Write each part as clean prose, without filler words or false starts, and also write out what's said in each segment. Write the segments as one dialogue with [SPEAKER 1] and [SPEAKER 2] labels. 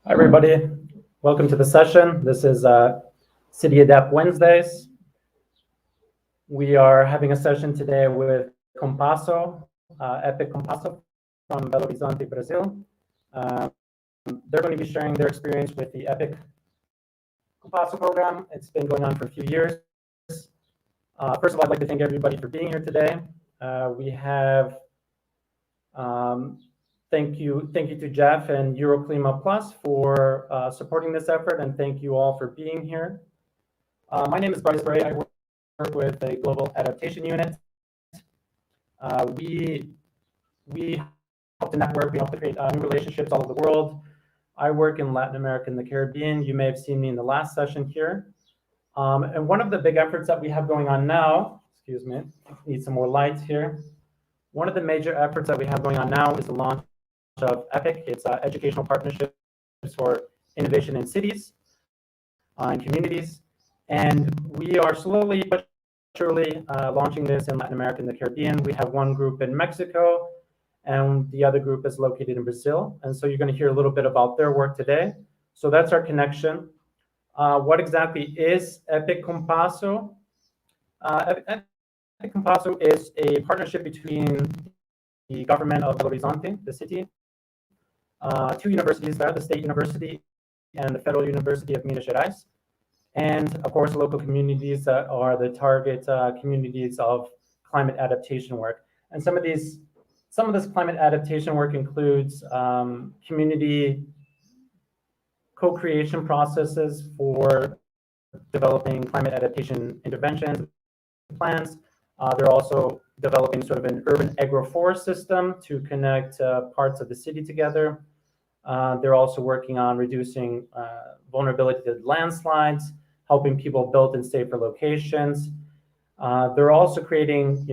[SPEAKER 1] Hi, everybody. Welcome to the session. This is City Adapt Wednesdays. We are having a session today with COMPasso, EPIC-COMPasso from Belo Horizonte, Brazil. They're going to be sharing their experience with the EPIC-COMPasso program. It's been going on for a few years. First of all, I'd like to thank everybody for being here today. We have Thank you to Jeff and Euroclima Plus for supporting this effort, and thank you all for being here. My name is Bryce Bray. I work with a global adaptation unit. We help to network, we help to create new relationships all over the world. I work in Latin America and the Caribbean. You may have seen me in the last session here. And one of the big efforts that we have going on now, excuse me, need some more lights here. One of the major efforts that we have going on now is the launch of EPIC. It's educational partnerships for innovation in cities and communities. And we are slowly but surely launching this in Latin America and the Caribbean. We have one group in Mexico, and the other group is located in Brazil. And so you're going to hear a little bit about their work today. So that's our connection. What exactly is EPIC-COMPasso? EPIC-COMPasso is a partnership between the government of Belo Horizonte, the city, two universities there, the State University and the Federal University of Minas Gerais, and of course local communities that are the target communities of climate adaptation work. And some of this climate adaptation work includes community co-creation processes for developing climate adaptation interventions, plans. They're also developing sort of an urban agroforest system to connect parts of the city together. They're also working on reducing vulnerability to landslides, helping people build in safer locations. They're also creating,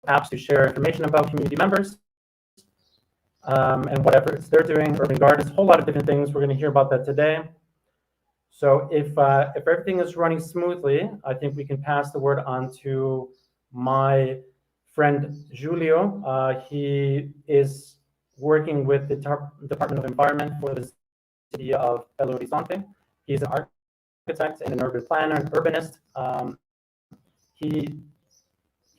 [SPEAKER 1] apps to share information about community members and whatever they're doing, urban gardens, a whole lot of different things. We're going to hear about that today. So if everything is running smoothly, I think we can pass the word on to my friend Julio. He is working with the Department of Environment for the city of Belo Horizonte. He's an architect and an urban planner, an urbanist. He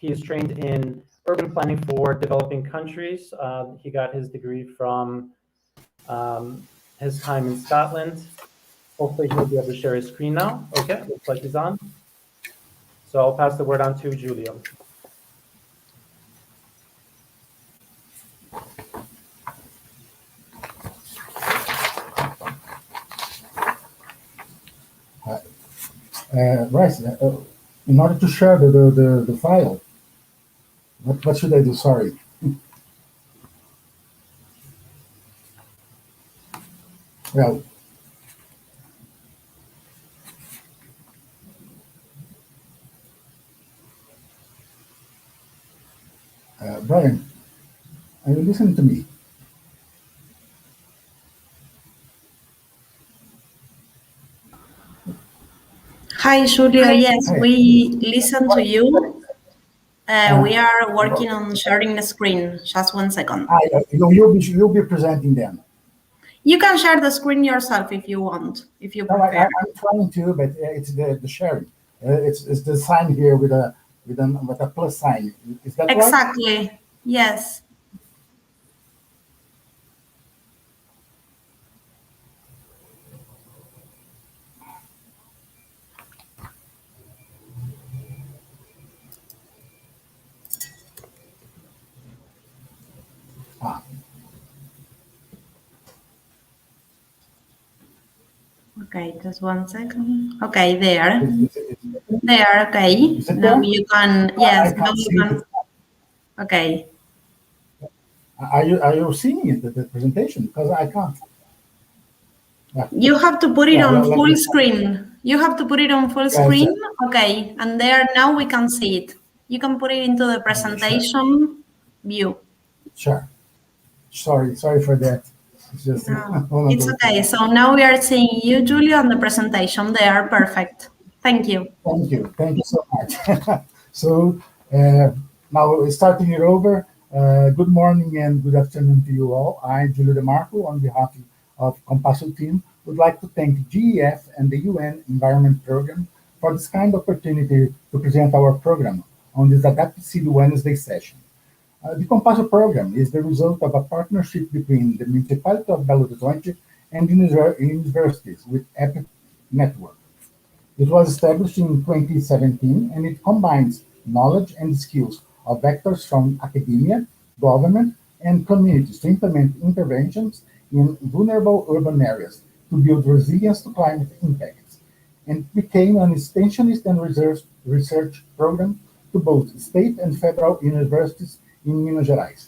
[SPEAKER 1] is trained in urban planning for developing countries. He got his degree from his time in Scotland. Hopefully he'll be able to share his screen now. Okay, looks like he's on. So I'll pass the word on to Julio.
[SPEAKER 2] Bryce, in order to share the file, what should I do? Sorry. Well, Brian, are you listening to me?
[SPEAKER 3] Hi, Julio. Yes,
[SPEAKER 2] Hi.
[SPEAKER 3] we listen to you. We are working on sharing the screen. Just 1 second.
[SPEAKER 2] You'll be presenting them.
[SPEAKER 3] You can share the screen yourself if you want, if you prefer.
[SPEAKER 2] I'm trying to, but it's the sharing. It's the sign here with a plus sign. Is that
[SPEAKER 3] exactly?
[SPEAKER 2] Right?
[SPEAKER 3] Yes. Okay, just 1 second. Okay, there. There, okay. Now you can, yes, now you can. Okay.
[SPEAKER 2] Are you seeing it, the presentation? Because I can't.
[SPEAKER 3] You have to put it on full screen. You have to put it on full screen. Okay, and there now we can see it. You can put it into the presentation view.
[SPEAKER 2] Sure. Sorry for that. It's just
[SPEAKER 3] it's okay. So now we are seeing you, Julio, on the presentation. They are perfect. Thank you.
[SPEAKER 2] Thank you so much. So now starting it over. Good morning and good afternoon to you all. I'm Julio DeMarco on behalf of COMPasso team would like to thank GEF and the UN Environment Program for this kind of opportunity to present our program on this Adaptive City Wednesday session. The COMPasso program is the result of a partnership between the municipality of Belo Horizonte and universities with EPIC network. It was established in 2017 and it combines knowledge and skills of actors from academia, government, and communities to implement interventions in vulnerable urban areas to build resilience to climate impacts, and became an extensionist and research program to both state and federal universities in Minas Gerais.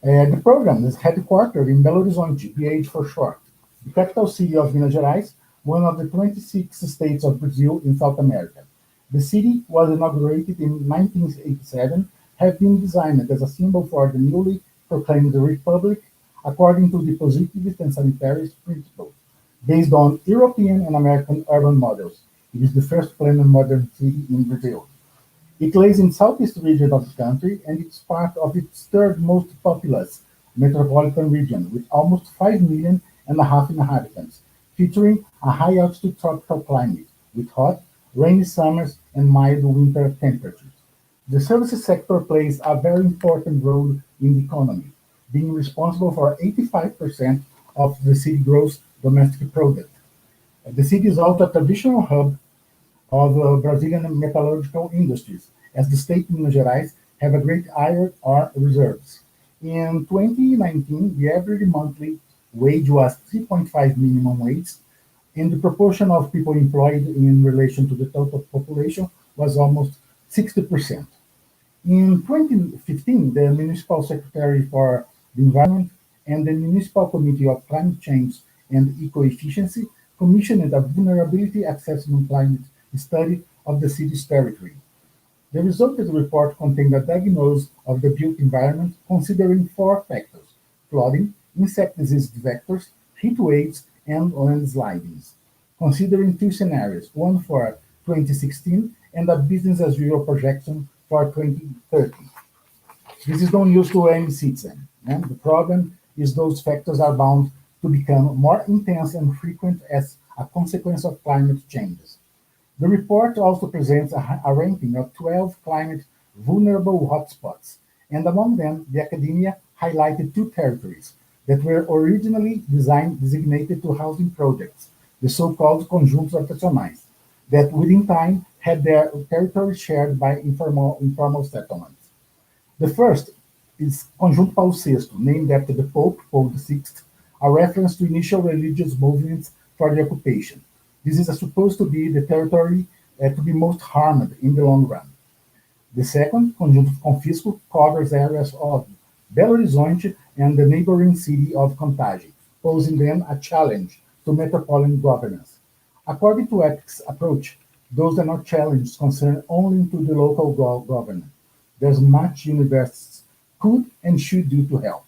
[SPEAKER 2] The program is headquartered in Belo Horizonte, BH for short, the capital city of Minas Gerais, one of the 26 states of Brazil in South America. The city was inaugurated in 1987, have been designed as a symbol for the newly proclaimed republic according to the positivist and sanitarist principle, based on European and American urban models. It is the first planned modern city in Brazil. It lays in southeast region of the country and it's part of its third most populous metropolitan region with almost 5 million and a half inhabitants, featuring a high altitude tropical climate with hot, rainy summers and mild winter temperatures. The services sector plays a very important role in the economy, being responsible for 85% of the city gross domestic product. The city is also a traditional hub of Brazilian metallurgical industries, as the state of Minas Gerais have a great iron ore reserves. In 2019, the average monthly wage was 3.5 minimum wage, and the proportion of people employed in relation to the total population was almost 60%. In 2015, the Municipal Secretary for the Environment and the Municipal Committee of Climate Change and Eco-Efficiency commissioned a vulnerability assessment climate study of the city's territory. The resulted report contained a diagnosis of the built environment considering 4 factors: flooding, insect disease vectors, heat waves, and landslides, considering 2 scenarios, one for 2016 and a business as usual projection for 2030. This is not used to any citizen. And the problem is those factors are bound to become more intense and frequent as a consequence of climate changes. The report also presents a ranking of 12 climate vulnerable hotspots, and among them, the academia highlighted 2 territories that were originally designated to housing projects, the so-called conjuntos habitacionais, that within time had their territory shared by informal settlements. The first is Conjunto Paulo VI, named after the Pope, Paul VI, a reference to initial religious movements for the occupation. This is supposed to be the territory to be most harmed in the long run. The second, Conjunto Confisco, covers areas of Belo Horizonte and the neighboring city of Contagem, posing then a challenge to metropolitan governance. According to EPIC's approach, those are not challenges concerned only to the local government. There's much universities could and should do to help.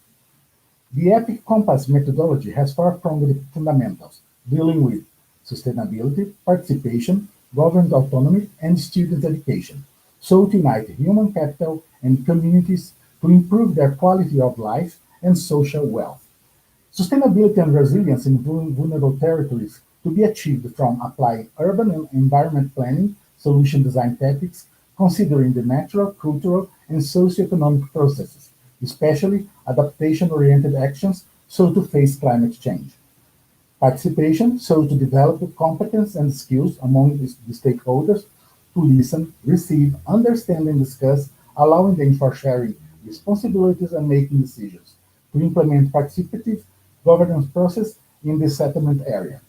[SPEAKER 2] The EPIC-COMPasso methodology has 4-pronged fundamentals, dealing with sustainability, participation, government autonomy, and student education, so to unite human capital and communities to improve their quality of life and social wealth. Sustainability and resilience in vulnerable territories to be achieved from applying urban and environment planning, solution design tactics, considering the natural, cultural, and socioeconomic processes, especially adaptation-oriented actions, so to face climate change. Participation, so to develop competence and skills among the stakeholders to listen, receive, understand, and discuss, allowing them for sharing responsibilities and making decisions, to implement participative governance process in the settlement area.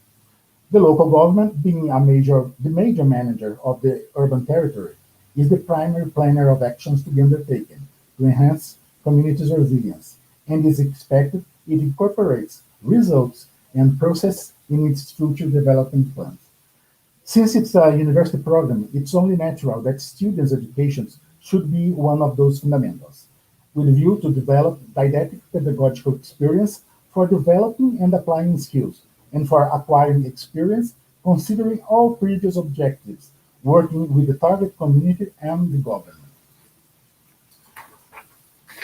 [SPEAKER 2] The local government, being the major manager of the urban territory, is the primary planner of actions to be undertaken to enhance communities' resilience, and is expected it incorporates results and process in its future development plans. Since it's a university program, it's only natural that students' education should be one of those fundamentals, with a view to develop didactic pedagogical experience for developing and applying skills, and for acquiring experience considering all previous objectives, working with the target community and the government.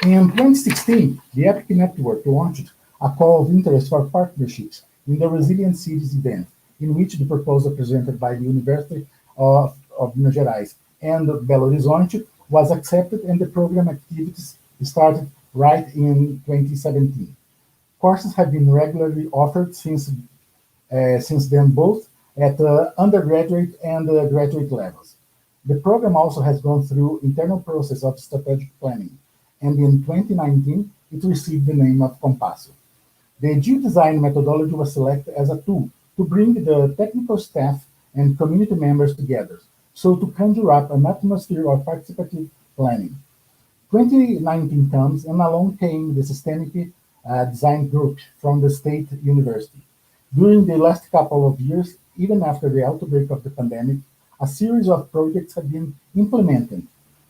[SPEAKER 2] In 2016, the EPIC network launched a call of interest for partnerships in the Resilient Cities event, in which the proposal presented by the University of Minas Gerais and Belo Horizonte was accepted, and the program activities started right in 2017. Courses have been regularly offered since then, both at undergraduate and graduate levels. The program also has gone through internal process of strategic planning, and in 2019, it received the name of COMPasso. The Geodesign methodology was selected as a tool to bring the technical staff and community members together, so to conjure up an atmosphere of participative planning. 2019 comes, and along came the Systemic Design Group from the State University. During the last couple of years, even after the outbreak of the pandemic, a series of projects have been implemented,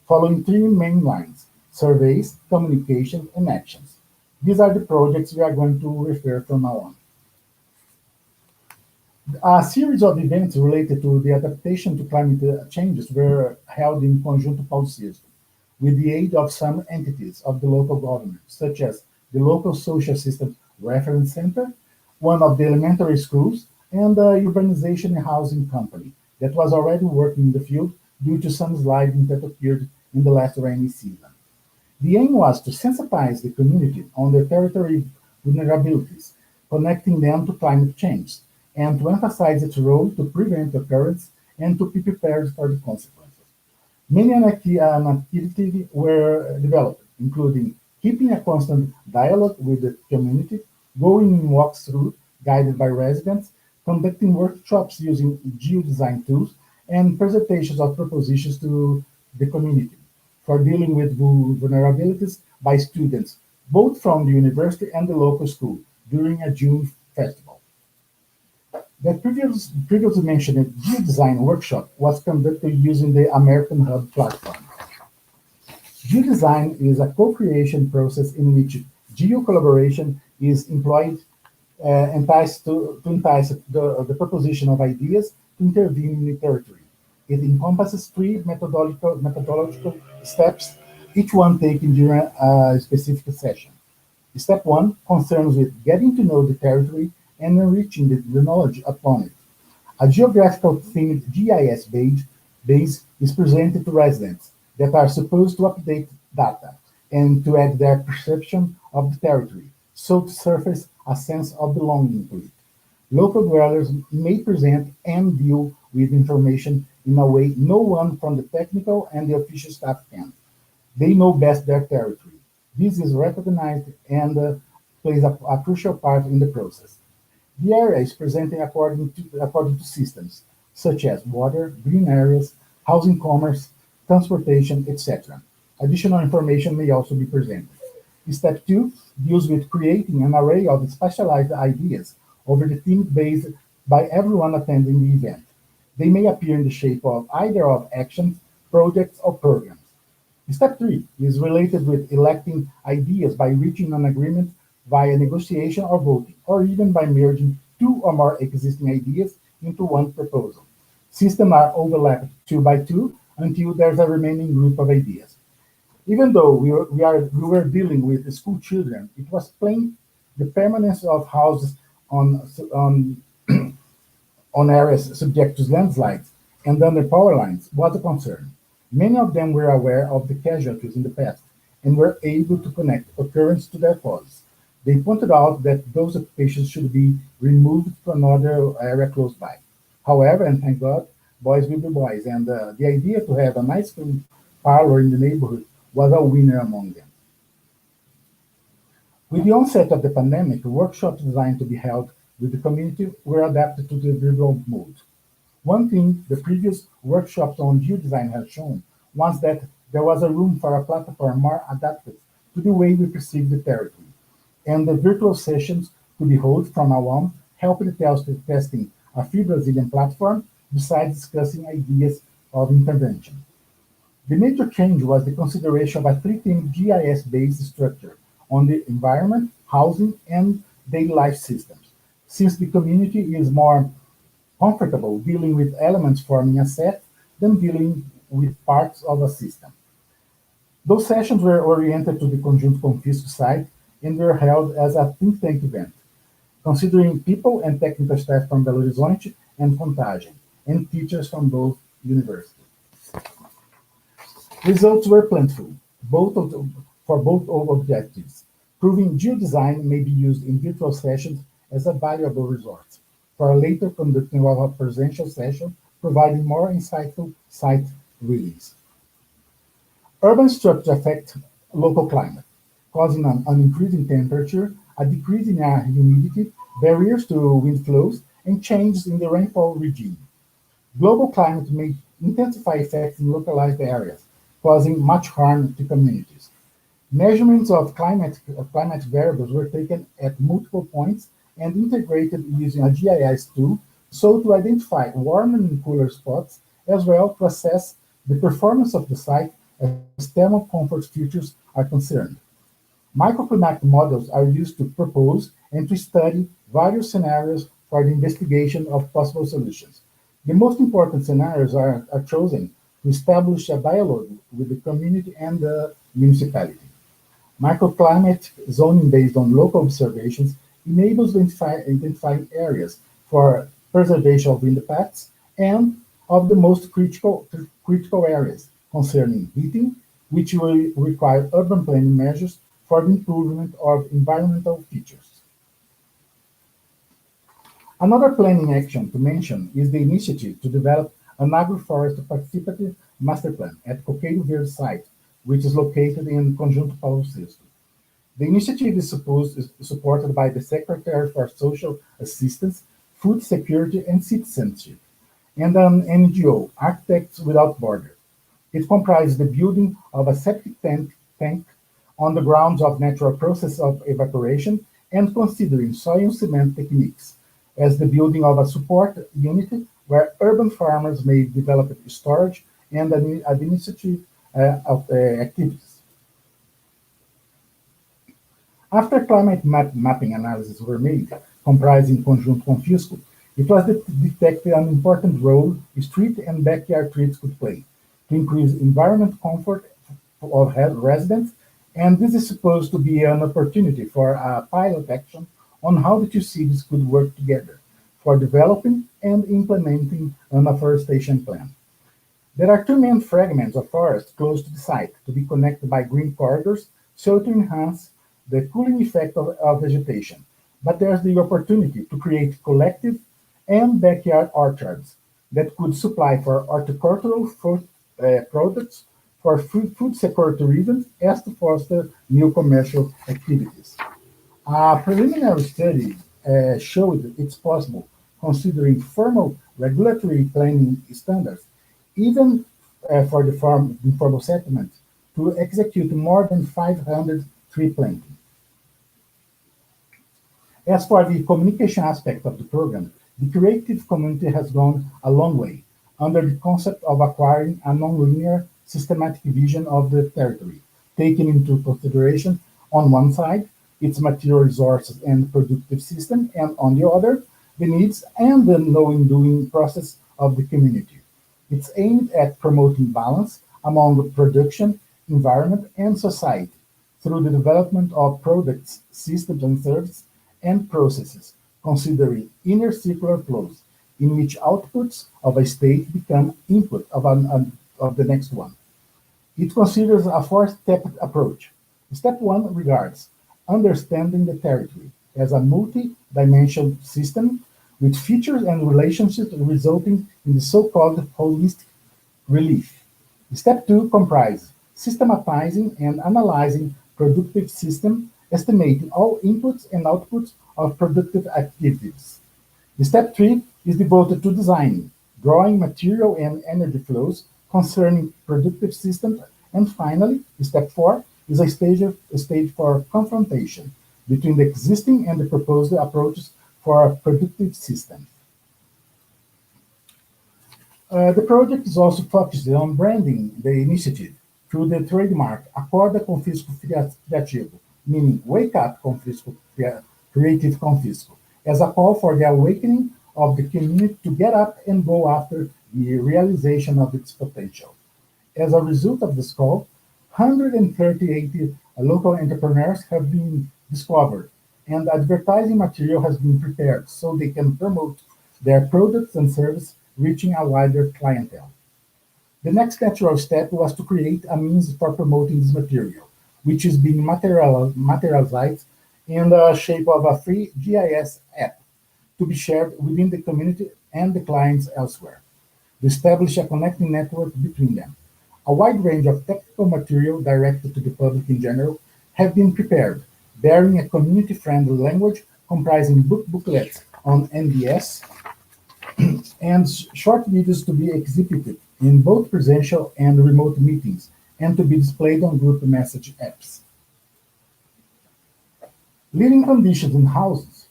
[SPEAKER 2] following three main lines: surveys, communication, and actions. These are the projects we are going to refer from now on. A series of events related to the adaptation to climate changes were held in Conjunto Paulistas, with the aid of some entities of the local government, such as the local social systems reference center, one of the elementary schools, and the urbanization and housing company that was already working in the field due to some sliding that occurred in the last rainy season. The aim was to sensitize the community on their territory vulnerabilities, connecting them to climate change, and to emphasize its role to prevent occurrence and to be prepared for the consequences. Many activities were developed, including keeping a constant dialogue with the community, going in walkthrough guided by residents, conducting workshops using geodesign tools, and presentations of propositions to the community for dealing with vulnerabilities by students, both from the university and the local school, during a June festival. The previously mentioned Geodesign workshop was conducted using the American Hub platform. Geodesign is a co-creation process in which geo-collaboration is employed to entice the proposition of ideas to intervene in the territory. It encompasses three methodological steps, each one taken during a specific session. Step one concerns with getting to know the territory and enriching the knowledge upon it. A geographical themed GIS base is presented to residents that are supposed to update data and to add their perception of the territory, so to surface a sense of belonging to it. Local dwellers may present and deal with information in a way no one from the technical and the official staff can. They know best their territory. This is recognized and plays a crucial part in the process. The area is presented according to systems, such as water, green areas, housing, commerce, transportation, etc. Additional information may also be presented. Step 2 deals with creating an array of specialized ideas over the theme based by everyone attending the event. They may appear in the shape of either of actions, projects, or programs. Step 3 is related with electing ideas by reaching an agreement via negotiation or voting, or even by merging two or more existing ideas into one proposal. Systems are overlapped 2 by 2 until there's a remaining group of ideas. Even though we were dealing with school children, it was plain the permanence of houses on areas subject to landslides and under power lines was a concern. Many of them were aware of the casualties in the past and were able to connect occurrence to their causes. They pointed out that those occupations should be removed to another area close by. However, and thank God, boys will be boys, and the idea to have a nice film parlor in the neighborhood was a winner among them. With the onset of the pandemic, workshops designed to be held with the community were adapted to the virtual mode. One thing the previous workshops on geodesign have shown was that there was a room for a platform more adapted to the way we perceive the territory, and the virtual sessions could be held from now on, helping testing a free Brazilian platform besides discussing ideas of intervention. The major change was the consideration of a three-themed GIS-based structure on the environment, housing, and daily life systems, since the community is more comfortable dealing with elements forming a set than dealing with parts of a system. Those sessions were oriented to the Conjunto Confisco site and were held as a think tank event, considering people and technical staff from Belo Horizonte and Contagem, and teachers from both universities. Results were plentiful, for both objectives, proving geodesign may be used in virtual sessions as a valuable resource, for later conducting of a presential session, providing more insightful site readings. Urban structures affect local climate, causing an increase in temperature, a decrease in air humidity, barriers to wind flows, and changes in the rainfall regime. Global climate may intensify effects in localized areas, causing much harm to communities. Measurements of climate variables were taken at multiple points and integrated using a GIS tool so to identify warmer and cooler spots, as well to assess the performance of the site as thermal comfort features are concerned. Microclimatic models are used to propose and to study various scenarios for the investigation of possible solutions. The most important scenarios are chosen to establish a dialogue with the community and the municipality. Microclimate zoning based on local observations enables identifying areas for preservation of wind paths and of the most critical areas concerning heating, which will require urban planning measures for the improvement of environmental features. Another planning action to mention is the initiative to develop an agroforest participative master plan at Coqueiro Verde site, which is located in Conjunto Paulo VI. The initiative is supported by the Secretary for Social Assistance, Food Security and Citizenship, and an NGO, Architects Without Borders. It comprises the building of a septic tank on the grounds of natural process of evaporation and considering soil cement techniques, as the building of a support unit where urban farmers may develop storage and administrative activities. After climate mapping analysis were made, comprising Conjunto Confisco, it was detected an important role street and backyard trees could play to increase environment comfort of residents, and this is supposed to be an opportunity for a pilot action on how the two cities could work together for developing and implementing an afforestation plan. There are two main fragments of forest close to the site to be connected by green corridors so to enhance the cooling effect of vegetation, but there's the opportunity to create collective and backyard orchards that could supply for horticultural products for food security reasons as to foster new commercial activities. A preliminary study showed it's possible, considering formal regulatory planning standards, even for the informal settlement, to execute more than 500 tree planting. As for the communication aspect of the program, the creative community has gone a long way under the concept of acquiring a nonlinear systematic vision of the territory, taking into consideration, on one side, its material resources and productive system, and on the other, the needs and the knowing-doing process of the community. It's aimed at promoting balance among production, environment, and society through the development of products, systems, and services and processes, considering inner circular flows in which outputs of a state become input of the next one. It considers a four-step approach. Step one regards understanding the territory as a multi-dimensional system with features and relationships resulting in the so-called holistic relief. Step two comprises systematizing and analyzing productive system, estimating all inputs and outputs of productive activities. Step three is devoted to designing, drawing material and energy flows concerning productive systems, and finally, step four is a stage for confrontation between the existing and the proposed approaches for a productive system. The project is also focused on branding the initiative through the trademark Acorda Confisco Criativo, meaning Wake Up Confisco, Creative Confisco, as a call for the awakening of the community to get up and go after the realization of its potential. As a result of this call, 138 local entrepreneurs have been discovered, and advertising material has been prepared so they can promote their products and services, reaching a wider clientele. The next natural step was to create a means for promoting this material, which is being materialized in the shape of a free GIS app to be shared within the community and the clients elsewhere. To establish a connecting network between them. A wide range of technical material directed to the public in general have been prepared, bearing a community-friendly language comprising booklets on NBS and short videos to be exhibited in both presential and remote meetings and to be displayed on group message apps. Living conditions in houses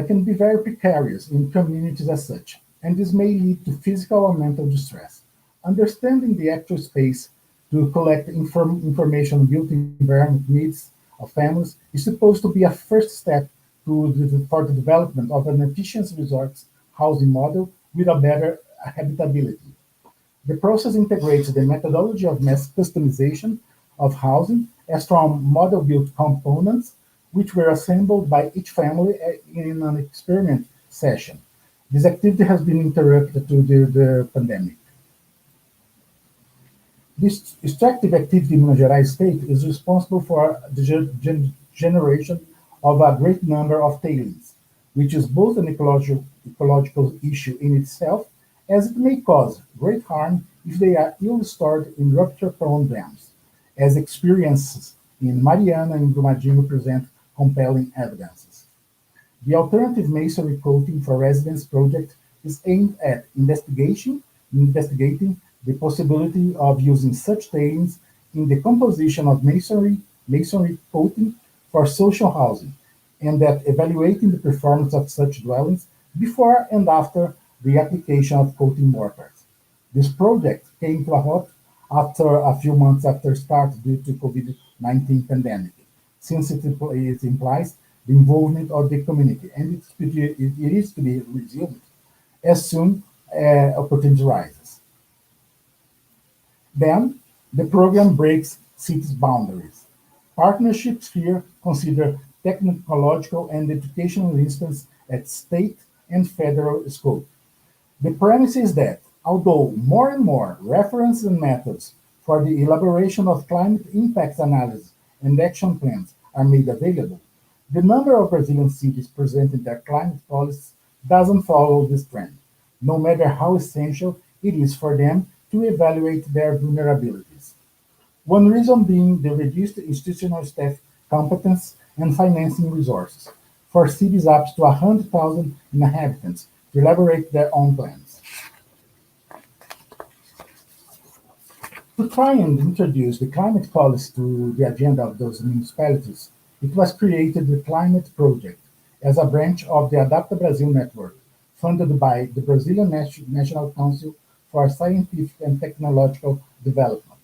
[SPEAKER 2] can be very precarious in communities as such, and this may lead to physical or mental distress. Understanding the actual space to collect information on built environment needs of families is supposed to be a first step for the development of an efficient resorts housing model with a better habitability. The process integrates the methodology of mass customization of housing as from model-built components, which were assembled by each family in an experiment session. This activity has been interrupted due to the pandemic. This extractive activity in Minas Gerais state is responsible for the generation of a great number of tailings, which is both an ecological issue in itself, as it may cause great harm if they are ill stored in rupture-prone dams, as experiences in Mariana and Brumadinho present compelling evidences. The alternative masonry coating for residence project is aimed at investigating the possibility of using such tailings in the composition of masonry coating for social housing, and at evaluating the performance of such dwellings before and after the application of coating mortars. This project came to a halt after a few months after start due to COVID-19 pandemic, since it implies the involvement of the community, and it is to be resumed as soon as opportunity rises. Then, the program breaks cities' boundaries. Partnerships here consider technological and educational instances at state and federal scope. The premise is that, although more and more references and methods for the elaboration of climate impact analysis and action plans are made available, the number of Brazilian cities presenting their climate policies doesn't follow this trend, no matter how essential it is for them to evaluate their vulnerabilities. One reason being the reduced institutional staff competence and financing resources for cities up to 100,000 inhabitants to elaborate their own plans. To try and introduce the climate policy to the agenda of those municipalities, it was created the Climate Project as a branch of the Adapta Brasil network, funded by the Brazilian National Council for Scientific and Technological Development.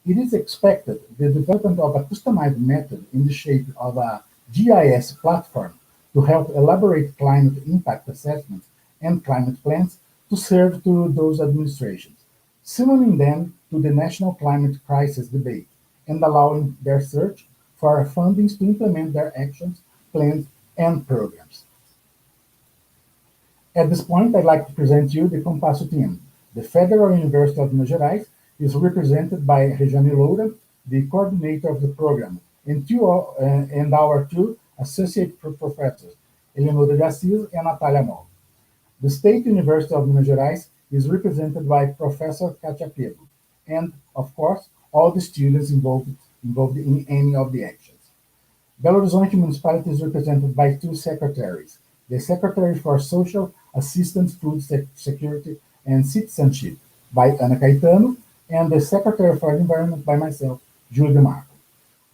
[SPEAKER 2] It is expected the development of a customized method in the shape of a GIS platform to help elaborate climate impact assessments and climate plans to serve to those administrations, summoning them to the national climate crisis debate and allowing their search for fundings to implement their actions, plans, and programs. At this point, I'd like to present you the COMPasso team. The Federal University of Minas Gerais is represented by Regiane Loura, the coordinator of the program, and our two associate professors, Eleonora de Assis and Natalia Moll. The State University of Minas Gerais is represented by Professor Katia Pego, and, of course, all the students involved in any of the actions. Belo Horizonte Municipality is represented by two secretaries, the Secretary for Social Assistance, Food Security, and Citizenship by Ana Caetano, and the Secretary for Environment by myself, Júlio de Marco.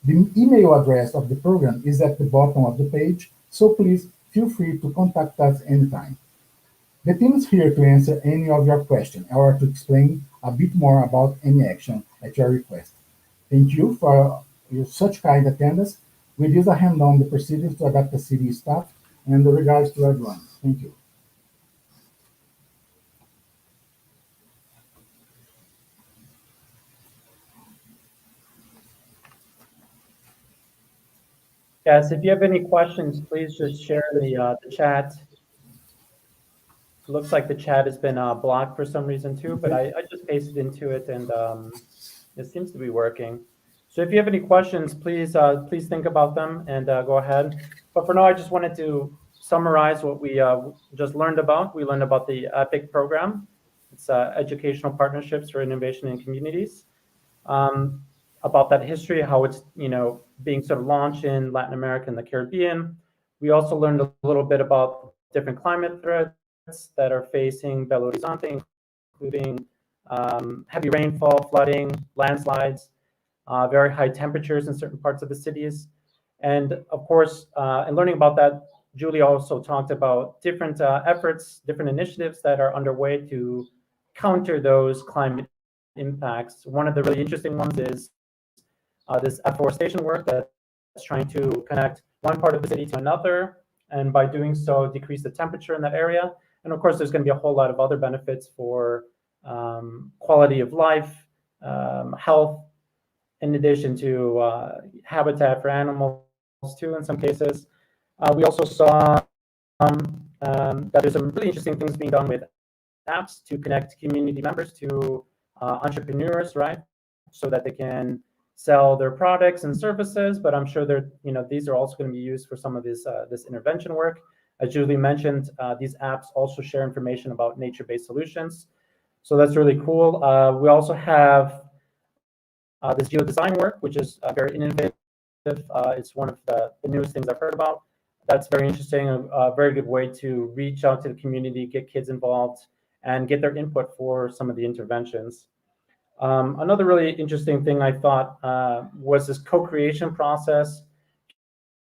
[SPEAKER 2] The email address of the program is at the bottom of the page, so please feel free to contact us anytime. The team is here to answer any of your questions or to explain a bit more about any action at your request. Thank you for your such kind attendance. With this, I hand on the proceedings to Adapta City staff and the regards to everyone. Thank you.
[SPEAKER 1] Yes, if you have any questions, please just share the chat. It looks like the chat has been blocked for some reason too, but I just pasted into it, and it seems to be working. So if you have any questions, please think about them and go ahead. But for now, I just wanted to summarize what we just learned about. We learned about the EPIC program. It's Educational Partnerships for Innovation in Communities. About that history, how it's being sort of launched in Latin America and the Caribbean. We also learned a little bit about different climate threats that are facing Belo Horizonte, including heavy rainfall, flooding, landslides, very high temperatures in certain parts of the cities. And of course, in learning about that, Julie also talked about different efforts, different initiatives that are underway to counter those climate impacts. One of the really interesting ones is this afforestation work that's trying to connect one part of the city to another, and by doing so, decrease the temperature in that area. And of course, there's going to be a whole lot of other benefits for quality of life, health, in addition to habitat for animals too, in some cases. We also saw that there's some really interesting things being done with apps to connect community members to entrepreneurs, right? So that they can sell their products and services, but I'm sure these are also going to be used for some of this intervention work. As Julie mentioned, these apps also share information about nature-based solutions. So that's really cool. We also have this Geodesign work, which is very innovative. It's one of the newest things I've heard about. That's very interesting, a very good way to reach out to the community, get kids involved, and get their input for some of the interventions. Another really interesting thing I thought was this co-creation process,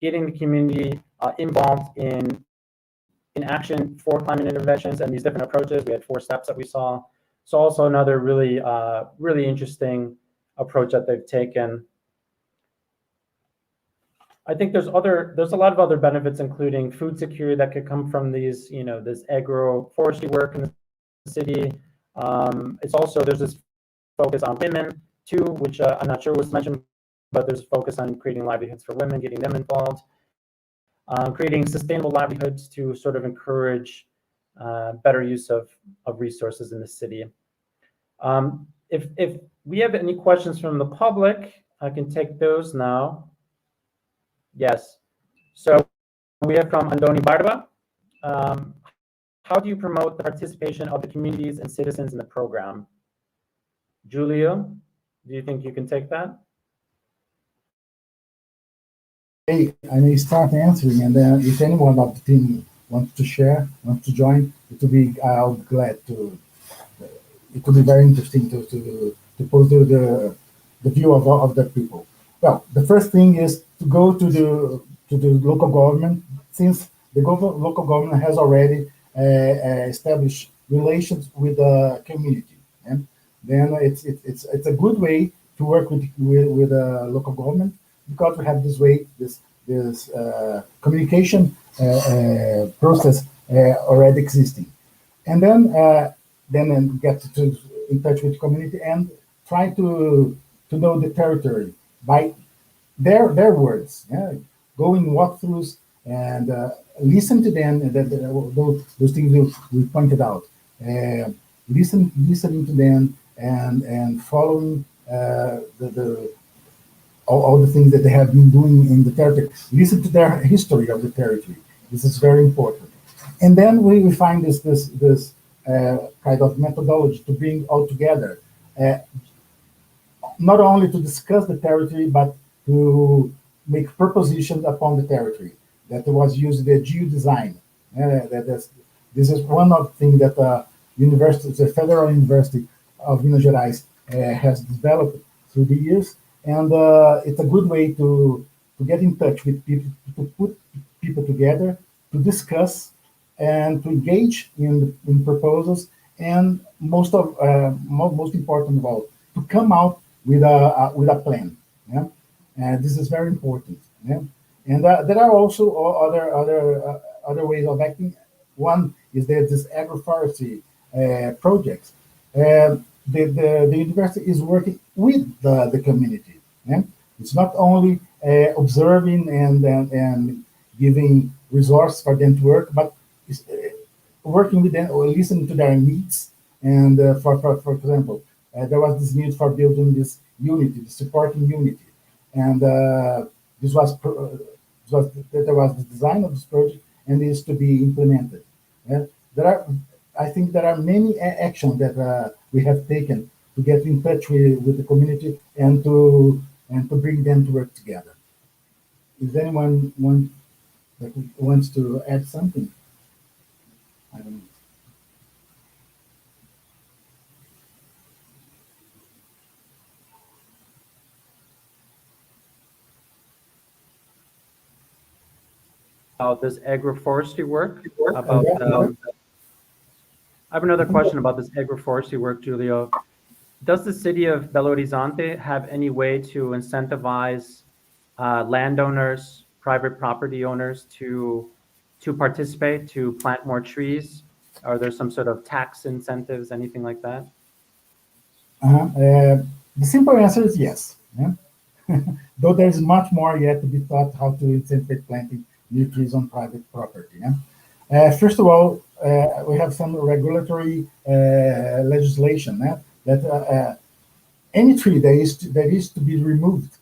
[SPEAKER 1] getting the community involved in action for climate interventions and these different approaches. We had 4 steps that we saw. So also another really, really interesting approach that they've taken. I think there's a lot of other benefits, including food security that could come from these, this agroforestry work in the city. It's also, there's this focus on women too, which I'm not sure was mentioned, but there's a focus on creating livelihoods for women, getting them involved, creating sustainable livelihoods to sort of encourage better use of resources in the city. If we have any questions from the public, I can take those now. Yes. So we have from Andoni Barba. How do you promote the participation of the communities and citizens in the program? Julio, do you think you can take that?
[SPEAKER 2] Hey, I may start answering, and then if anyone of the team wants to share, wants to join, I'll be glad to. It will be very interesting to pose the view of the people. Well, the first thing is to go to the local government, since the local government has already established relations with the community, and then it's a good way to work with the local government, because we have this way, this communication process already existing, and then get in touch with the community and try to know the territory by their words. Yeah? Go in walkthroughs and listen to them. And those things we pointed out. Listening to them and following all the things that they have been doing in the territory. Listen to their history of the territory. This is very important. And then we find this kind of methodology to bring all together, not only to discuss the territory, but to make propositions upon the territory. That was used the Geodesign. This is one of the things that the Federal University of Minas Gerais has developed through the years, and it's a good way to get in touch with people, to put people together, to discuss and to engage in proposals, and most important of all, to come out with a plan. Yeah, and this is very important. Yeah, and there are also other ways of acting. One is this agroforestry projects. The university is working with the community. Yeah? It's not only observing and giving resource for them to work, but working with them or listening to their needs. And for example, there was this need for building this unity, the supporting unity, and there was the design of this project and is to be implemented. I think there are many actions that we have taken to get in touch with the community and to bring them to work together. Is anyone that wants to add something? I don't know.
[SPEAKER 1] How does agroforestry work? About I have another question about this agroforestry work, Julio. Does the city of Belo Horizonte have any way to incentivize landowners, private property owners to participate, to plant more trees? Are there some sort of tax incentives, anything like that?
[SPEAKER 2] The simple answer is yes. Yeah? Though there's much more yet to be thought how to incentivize planting new trees on private property. Yeah? First of all, we have some regulatory legislation that any tree that is to be removed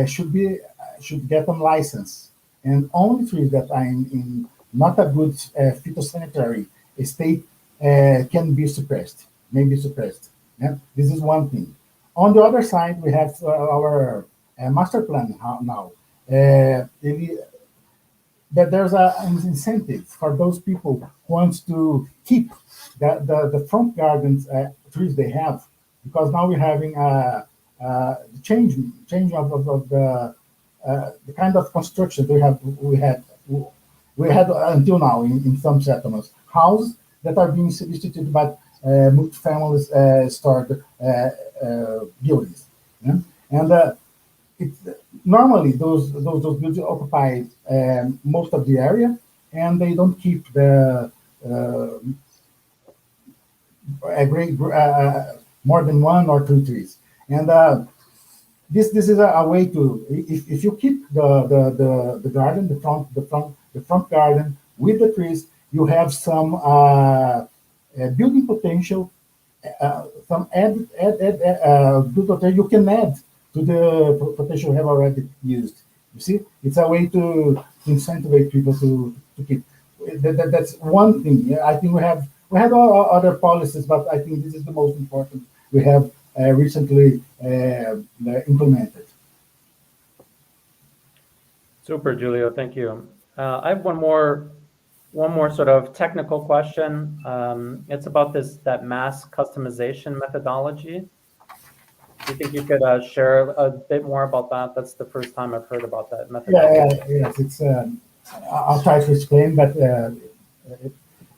[SPEAKER 2] should get a license, and only trees that are in not a good phytosanitary state can be suppressed, may be suppressed. Yeah? This is one thing. On the other side, we have our master plan now. That there's an incentive for those people who wants to keep the front gardens trees they have, because now we're having a change of the kind of construction we had until now in some settlements, houses that are being substituted by multi-family stored buildings. Yeah? And normally those buildings occupy most of the area, and they don't keep the more than one or two trees. And this is a way to, if you keep the garden, the front garden with the trees, you have some building potential, some added good potential you can add to the potential we have already used. You see, it's a way to incentivize people to keep. That's one thing. I think we have all other policies, but I think this is the most important we have recently implemented.
[SPEAKER 1] Super, Julio. Thank you. I have one more sort of technical question. It's about that mass customization methodology. Do you think you could share a bit more about that? That's the first time I've heard about that methodology.
[SPEAKER 2] Yes, it's. I'll try to explain, but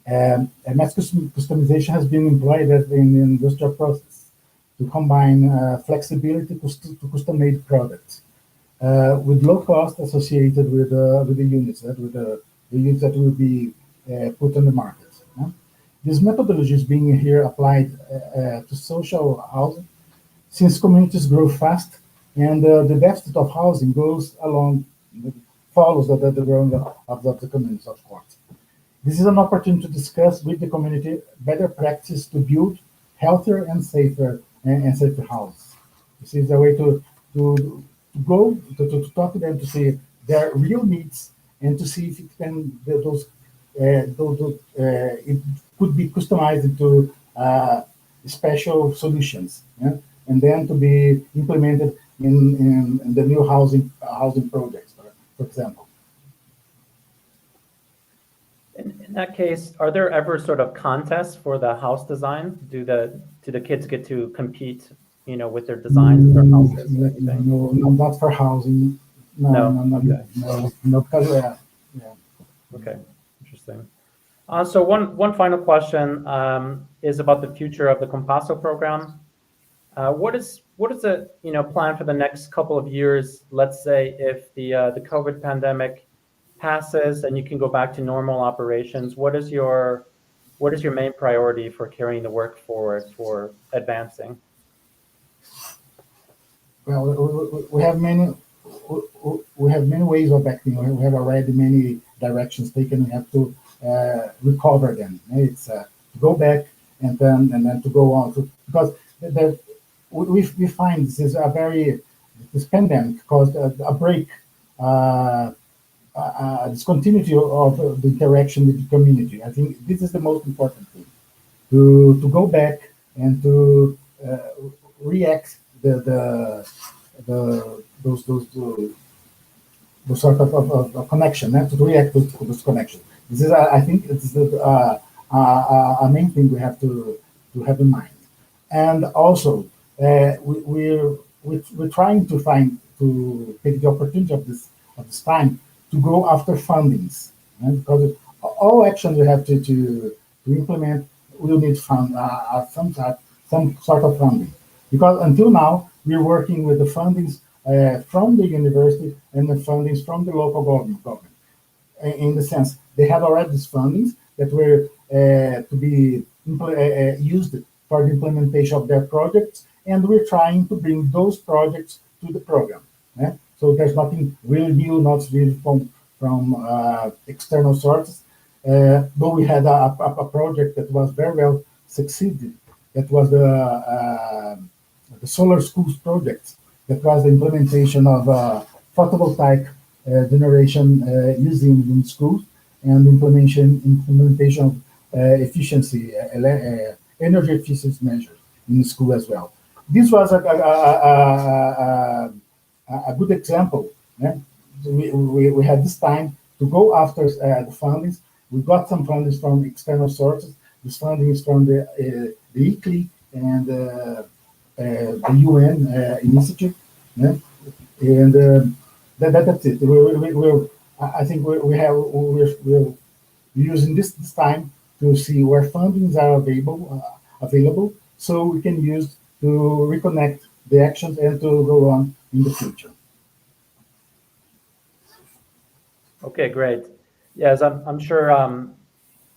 [SPEAKER 2] mass customization has been employed in the industrial process to combine flexibility to custom-made products with low cost associated with the units, with the units that will be put on the market. This methodology is being here applied to social housing, since communities grow fast and the deficit of housing goes along, follows the growth of the communities, of course. This is an opportunity to discuss with the community better practice to build healthier and safer houses. This is a way to go to talk to them, to see their real needs and to see if it can it could be customized into special solutions. Yeah? And then to be implemented in the new housing projects, for example.
[SPEAKER 1] In that case, are there ever sort of contests for the house design? Do the kids get to compete, with their designs of their houses?
[SPEAKER 2] No, not for housing. No, because yeah.
[SPEAKER 1] Okay, interesting. So one final question is about the future of the COMPasso program. What is the plan for the next couple of years? Let's say if the COVID pandemic passes and you can go back to normal operations, what is your main priority for carrying the work forward, for advancing?
[SPEAKER 2] Well, we have many. we have many ways of acting. We have already many directions taken. We have to recover them. It's to go back and then to go on because we find this pandemic caused a break, discontinuity of the interaction with the community. I think this is the most important thing, to go back and to react those sort of connection, to react to this connection. This is, I think, it's a main thing we have to have in mind. And also, we're trying to take the opportunity of this time to go after fundings, because all actions we have to implement will need some sort of funding. Because until now, we're working with the fundings from the university and the fundings from the local government. In the sense, they had already these fundings that were to be used for the implementation of their projects, and we're trying to bring those projects to the program. So there's nothing really new, not really from external sources. Though we had a project that was very well succeeded, that was the Solar Schools project, that was the implementation of photovoltaic generation using in schools, and implementation of efficiency, energy efficiency measures in school as well. This was a good example. We had this time to go after the fundings. We got some fundings from external sources. This funding is from the EPIC and the UN initiative, and that's it. I think we're using this time to see where fundings are available, so we can use to reconnect the actions and to go on in the future.
[SPEAKER 1] Okay, great. Yes, I'm sure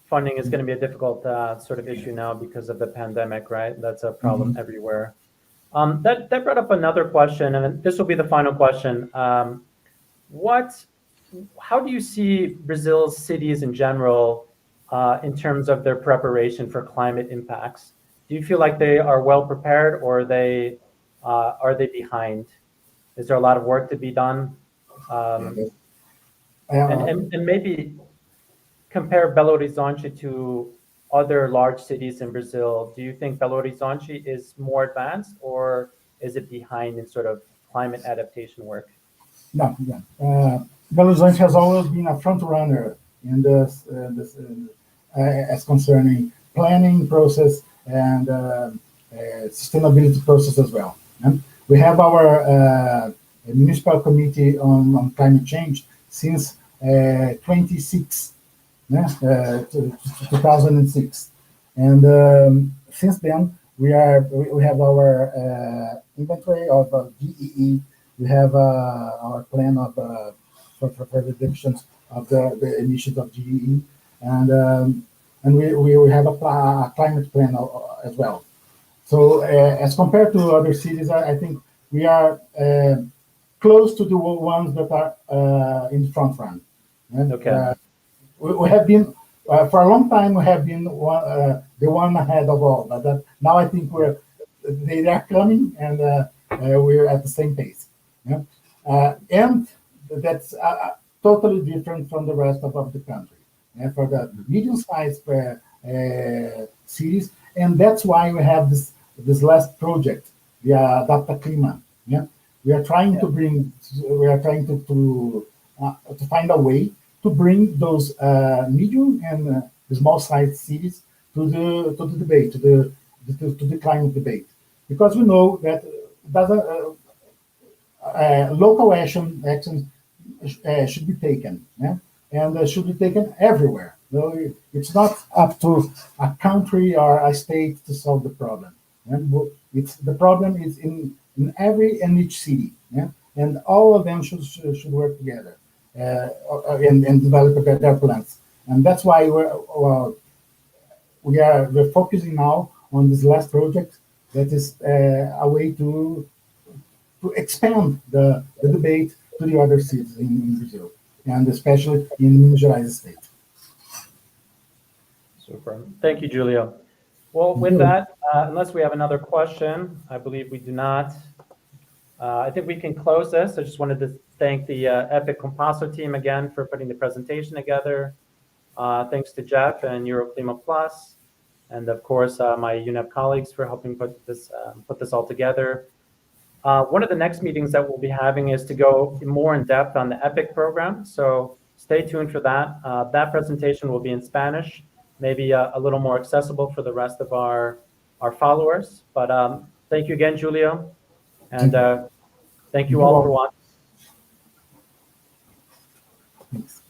[SPEAKER 1] funding is going to be a difficult sort of issue now because of the pandemic, right? That's a problem everywhere. That brought up another question, and this will be the final question. How do you see Brazil's cities in general in terms of their preparation for climate impacts? Do you feel like they are well prepared, or are they behind? Is there a lot of work to be done? And maybe compare Belo Horizonte to other large cities in Brazil. Do you think Belo Horizonte is more advanced, or is it behind in sort of climate adaptation work?
[SPEAKER 2] No, yeah. Belo Horizonte has always been a front runner in this as concerning planning process and sustainability process as well. We have our municipal committee on climate change since 2006, 2006, and since then we have our inventory of GEE. We have our plan of for reductions of the emissions of GEE, and we have a climate plan as well. So as compared to other cities, I think we are close to the ones that are in the front run.
[SPEAKER 1] Okay.
[SPEAKER 2] We have been for a long time. We have been the one ahead of all, but now I think they are coming, and we're at the same pace. And that's totally different from the rest of the country. For the medium-sized cities, and that's why we have this last project, the adaptation. We are trying to bring. We are trying to find a way to bring those medium and small-sized cities to the debate, to the climate debate, because we know that local actions should be taken, and should be taken everywhere. It's not up to a country or a state to solve the problem. The problem is in every and each city, and all of them should work together and develop their plans. And that's why we're focusing now on this last project, that is a way to expand the debate to the other cities in Brazil, and especially in Minas Gerais state.
[SPEAKER 1] Super. Thank you, Julio. Well, with that, unless we have another question, I believe we do not. I think we can close this. I just wanted to thank the EPIC-COMPasso team again for putting the presentation together. Thanks to Jeff and Euroclima Plus, and of course my UNEP colleagues for helping put this all together. One of the next meetings that we'll be having is to go more in depth on the EPIC program. So stay tuned for that. That presentation will be in Spanish, maybe a little more accessible for the rest of our followers. But thank you again, Julio, and thank you all for watching.
[SPEAKER 2] Thanks.